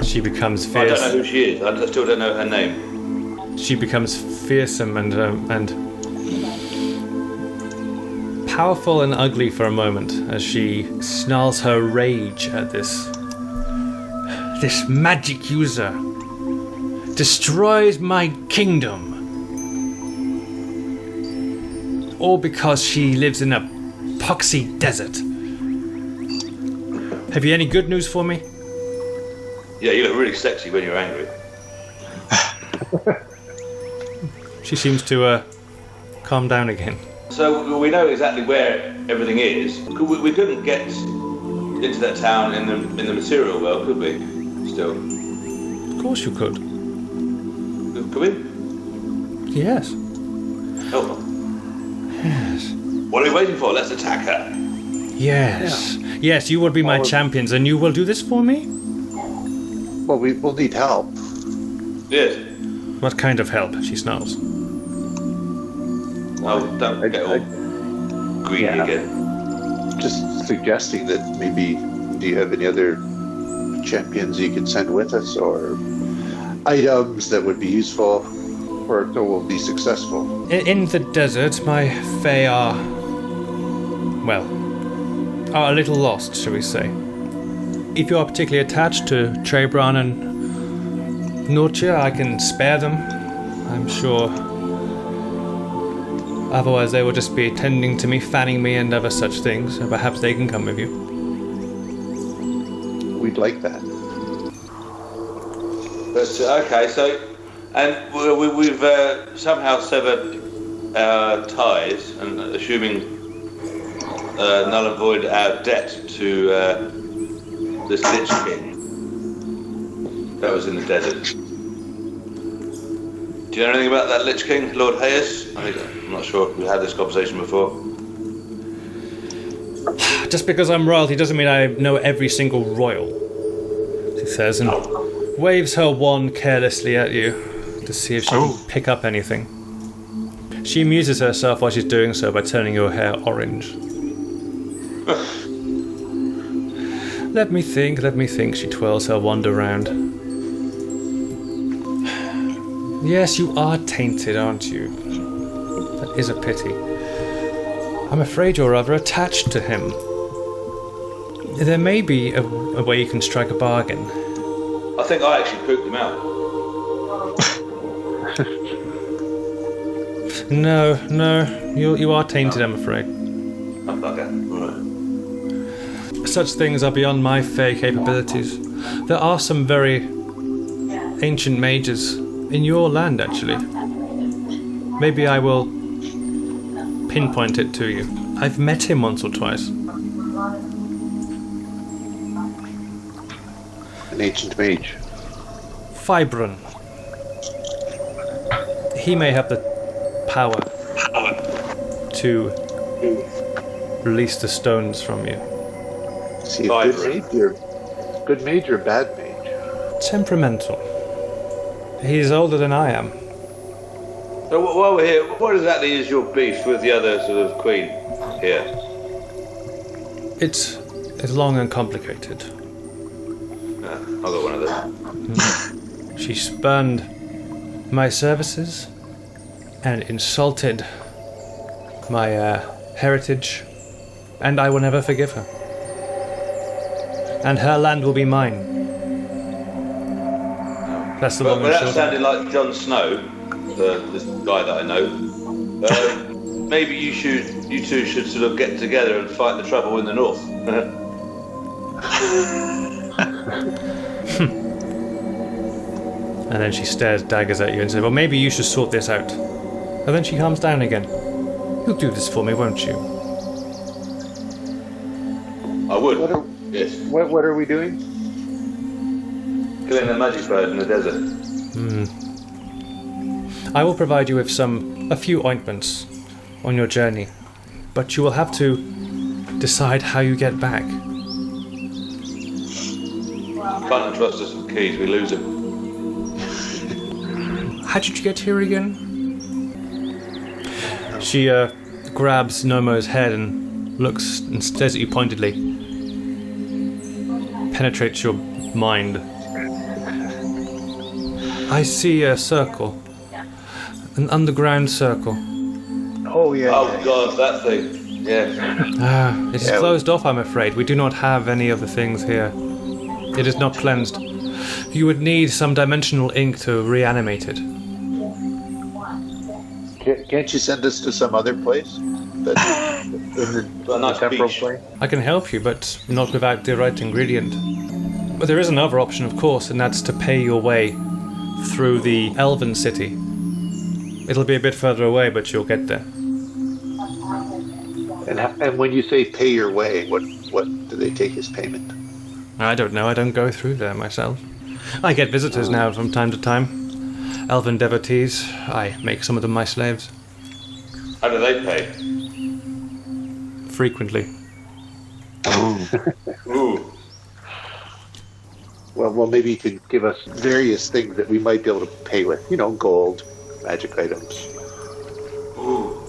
She becomes fierce. I don't know who she is. I still don't know her name. She becomes fearsome and powerful and ugly for a moment as she snarls her rage at this magic user. Destroys my kingdom. All because she lives in a poxy desert. Have you any good news for me? Yeah, you look really sexy when you're angry. She seems to calm down again. So we know exactly where everything is. We couldn't get into that town in the material world, could we? Still. Of course you could. Could we? Yes. Oh. Yes. What are we waiting for? Let's attack her. Yes. Yeah. Yes, you will be my champions, and you will do this for me? Well, we'll need help. Yes. What kind of help? She snarls. Oh, don't get all greedy again. Just suggesting that maybe, do you have any other champions you can send with us, or items that would be useful, or that will be successful? In the desert, my Fae are a little lost, shall we say. If you are particularly attached to Trebran and Nortia, I can spare them, I'm sure. Otherwise, they will just be attending to me, fanning me, and other such things. And perhaps they can come with you. We'd like that. But okay, so, and we've somehow severed our ties, and assuming null and void our debt to this Lich King that was in the desert. Do you know anything about that Lich King, Lord Hayes? I'm not sure if we had this conversation before. Just because I'm royalty doesn't mean I know every single royal, she says, and waves her wand carelessly at you to see if she can pick up anything. She amuses herself while she's doing so by turning your hair orange. Let me think, she twirls her wand around. Yes, you are tainted, aren't you? That is a pity. I'm afraid you're rather attached to him. There may be a way you can strike a bargain. I think I actually pooped him out. No, you are tainted, I'm afraid. Oh, okay. Right. Such things are beyond my Fey capabilities. There are some very ancient mages in your land, actually. Maybe I will pinpoint it to you. I've met him once or twice. An ancient mage. Fibron. He may have the power to release the stones from you. Is he a good mage or bad mage? Temperamental. He's older than I am. So while we're here, what exactly is your beef with the other sort of queen here? It's long and complicated. I've got one of those. She spurned my services and insulted my heritage, and I will never forgive her. And her land will be mine. That's the long and that short. sounded like Jon Snow, this guy that I know. Maybe you two should sort of get together and fight the trouble in the north. And then she stares daggers at you and says, well, maybe you should sort this out. And then she calms down again. You'll do this for me, won't you? I would. Yes. What are we doing? Killing a magic bird in the desert. I will provide you with a few ointments on your journey, but you will have to decide how you get back. Can't entrust us with keys, we lose them. How did you get here again? She grabs Nomo's head and looks and stares at you pointedly. Penetrates your mind. I see a circle. An underground circle. Oh, yeah. Oh, God, that thing. Yeah. It is closed off, I'm afraid. We do not have any of the things here. It is not cleansed. You would need some dimensional ink to reanimate it. Can't you send us to some other place? That's in the nice temporal beach. plane? I can help you, but not without the right ingredient. But there is another option, of course, and that's to pay your way through the Elven city. It'll be a bit further away, but you'll get there. And when you say pay your way, what do they take as payment? I don't know, I don't go through there myself. I get visitors now from time to time. Elven devotees. I make some of them my slaves. How do they pay? Frequently. Ooh. Well, maybe you could give us various things that we might be able to pay with. You know, gold, magic items. Ooh.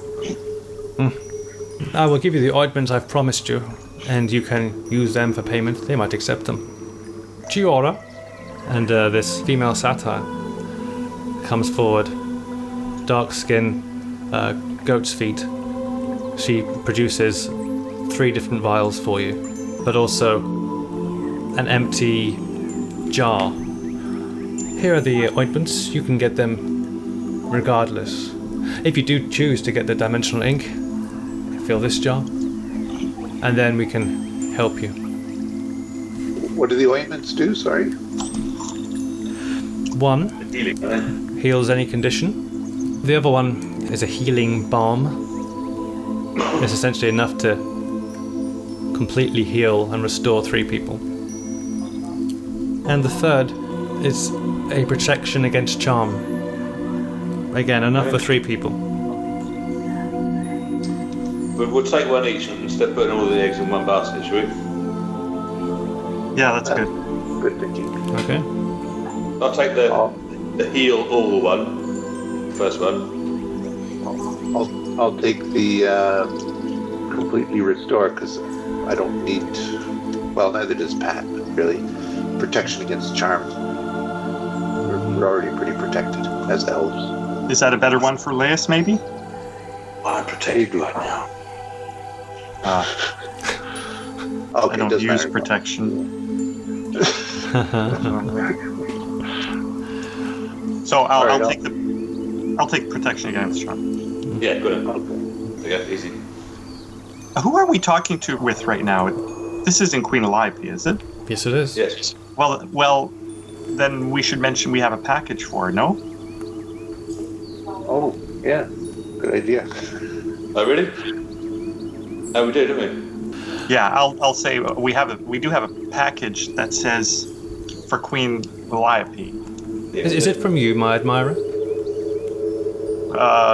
I will give you the ointments I've promised you, and you can use them for payment. They might accept them. Giora, and this female satyr, comes forward. Dark skin, goat's feet. She produces 3 different vials for you, but also an empty jar. Here are the ointments. You can get them regardless. If you do choose to get the dimensional ink, fill this jar, and then we can help you. What do the ointments do? Sorry. 1 heals any condition. The other one is a healing balm. It's essentially enough to completely heal and restore 3 people. And the third is a protection against charm. Again, enough for 3 people. We'll take one each instead of putting all the eggs in one basket, shall we? Yeah, that's good. Good thinking. Okay. I'll take the heal all one. First one. I'll take the completely restore because I don't need. Well, neither does Pat. Really, protection against charms. We're already pretty protected as elves. Is that a better one for Laius, maybe? I'm protected right now. Okay, I don't doesn't use matter. protection. So All right, I'll take protection against charm. Yeah, good. Okay, easy. Who are we talking to with right now? This isn't Queen Lilliope, is it? Yes, it is. Yes. Well, then we should mention we have a package for her, no? Oh, yeah. Good idea. Oh, really? Oh, we do, don't we? Yeah, I'll say we do have a package that says for Queen Lilliope. Yeah, Is it from you, my admirer?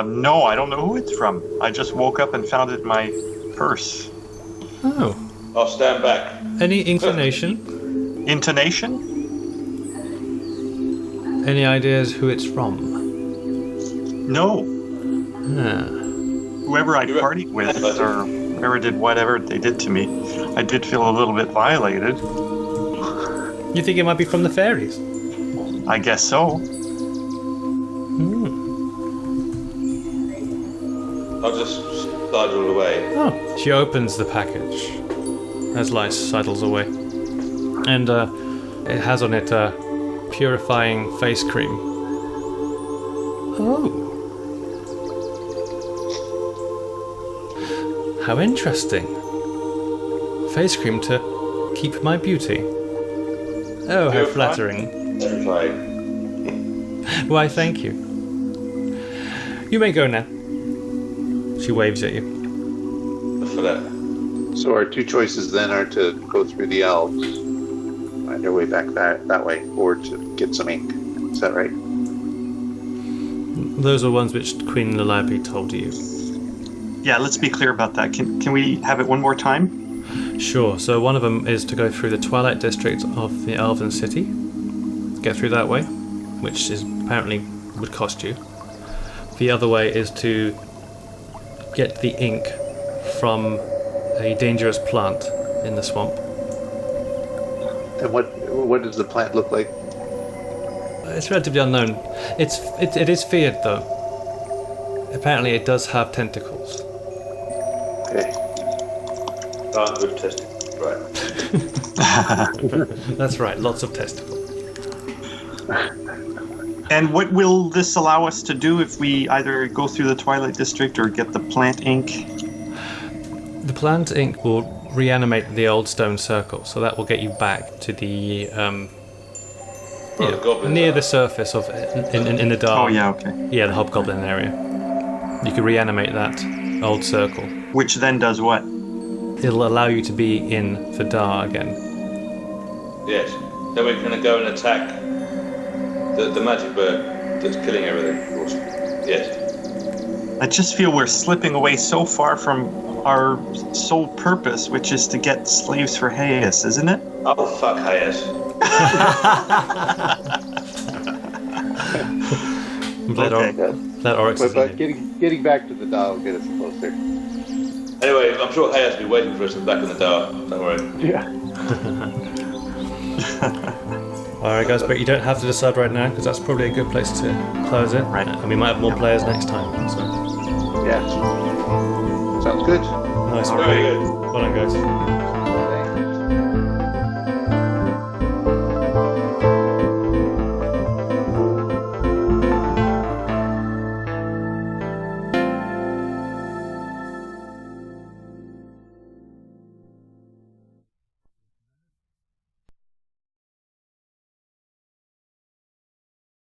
No, I don't know who it's from. I just woke up and found it in my purse. Oh. I'll stand back. Any inclination? Intonation? Any ideas who it's from? No. Ah. Whoever I partied with or whoever did whatever they did to me, I did feel a little bit violated. You think it might be from the fairies? I guess so. I'll just sidle away. Oh. She opens the package as Lice sidles away. And it has on it purifying face cream. Oh. How interesting. Face cream to keep my beauty. Oh, how flattering. Terrifying. Why, thank you. You may go now. She waves at you. For that. So our two choices then are to go through the elves, find our way back that way, or to get some ink. Is that right? Those are ones which Queen Lilliope told you. Yeah, let's be clear about that. Can we have it one more time? Sure, so one of them is to go through the Twilight District of the Elven City. Get through that way, which is apparently would cost you. The other way is to get the ink from a dangerous plant in the swamp. And what does the plant look like? It's relatively unknown. It is feared though. Apparently it does have tentacles. Okay. Oh, good testing. Right. That's right, lots of testicles. And what will this allow us to do if we either go through the Twilight District or get the plant ink? The plant ink will reanimate the old stone circle, so that will get you back to the the goblins near are. the surface of in the dark. Oh yeah, okay. Yeah, the hobgoblin area. You can reanimate that old circle. Which then does what? It'll allow you to be in Fadar again. Yes. Then we're going to go and attack the magic bird that's killing everything, of course. Yes. I just feel we're slipping away so far from our sole purpose, which is to get slaves for Hayes, isn't it? Oh, fuck Hayes. Let Oryx is But getting back to the dial will get us closer. Anyway, I'm sure Hayes will be waiting for us back in the dark. Don't worry. Yeah. Alright guys, but you don't have to decide right now, because that's probably a good place to close it. Right. And we might have more players next time. So. Yeah. Sounds good. Nice one. Very good. Well done guys.